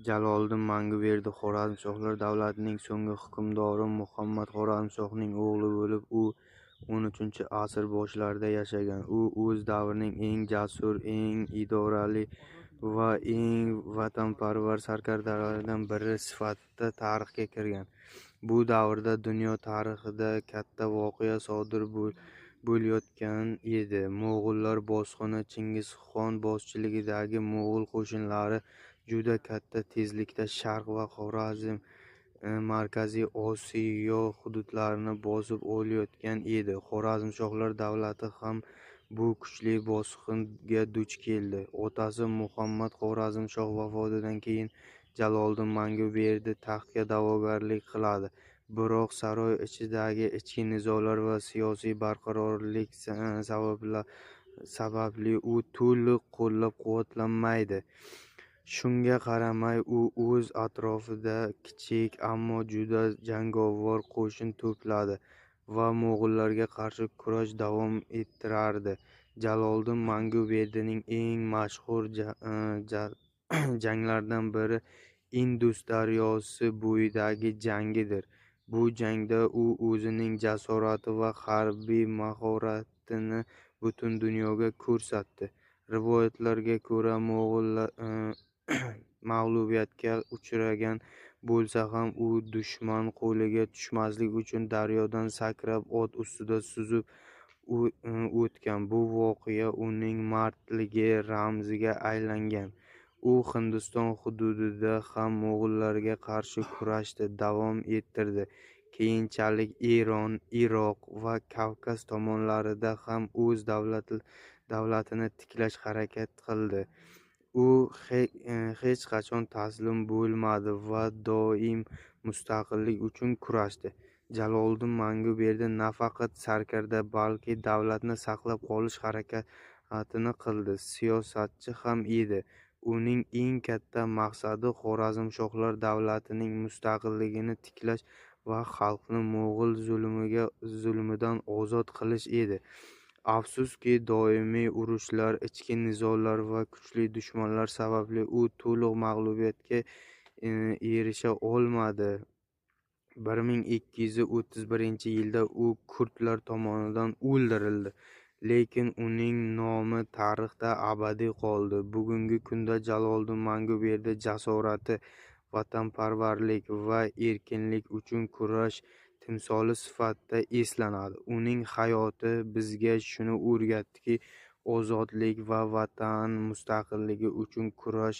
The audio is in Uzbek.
Jaloliddin Manguberdi Xorazmshohlar davlatining so'nggi hukmdori Muhammad Xorazmshohning o'g'li bo'lib, u 13-asr boshlarida yashagan. U o'z davrining eng jasur, eng irodali va eng vatanparvar sarkardalardan biri sifatida tarixga kirgan. Bu davrda dunyo tarixida katta voqea sodir bo'layotgan edi. Mo'g'ullar bosqini. Chingizxon boshchiligidagi mo'g'ul qo'shinlari juda katta tezlikda Sharq va Xorazm, Markaziy Osiyo hududlarini bosib olayotgan edi. Xorazmshohlar davlati ham bu kuchli bosqinga duch keldi. Otasi Muhammad Xorazmshoh vafotidan keyin Jaloliddin Manguberdi taxtga da'vogarlik qiladi. Biroq saroy ichidagi ichki nizolar va siyosiy beqarorlik sababli u to'liq qo'llab-quvvatlanmaydi. Shunga qaramay, u o'z atrofida kichik, ammo juda jangovar qo'shin to'pladi va mo'g'ullarga qarshi kurash davom ettirardi. Jaloliddin Manguberdining eng mashhur janglaridan biri Indus daryosi bo'yidagi jangidir. Bu jangda u o'zining jasorati va harbiy mahoratini butun dunyoga ko'rsatdi. Rivoyatlarga ko'ra, mo'g'ullar mag'lubiyatga uchragan bo'lsa ham, u dushman qo'liga tushmaslik uchun daryodan sakrab, ot ustida suzib o'tgan. Bu voqea uning mardligi ramziga aylangan. U Hindiston hududida ham mo'g'ullarga qarshi kurashni davom ettirdi. Keyinchalik Eron, Iroq va Kavkaz tomonlarida ham o'z davlatini tiklash harakat qildi. U hech qachon taslim bo'lmadi va doim mustaqillik uchun kurashdi. Jaloliddin Manguberdi nafaqat sarkarda, balki davlatni saqlab qolish harakatini qildi, siyosatchi ham edi. Uning eng katta maqsadi Xorazmshohlar davlatining mustaqilligini tiklash va xalqni mo'g'ul zulmidan ozod qilish edi. Afsuski, doimiy urushlar, ichki nizolar va kuchli dushmanlar sababli u to'liq mag'lubiyatga erisha olmadi. 1231-yilda u kurdlar tomonidan o'ldirildi, lekin uning nomi tarixda abadiy qoldi. Bugungi kunda Jaloliddin Manguberdi jasorati, vatanparvarlik va erkinlik uchun kurash timsoli sifatida eslanadi. Uning hayoti bizga shuni o'rgatdiki, ozodlik va vatan mustaqilligi uchun kurash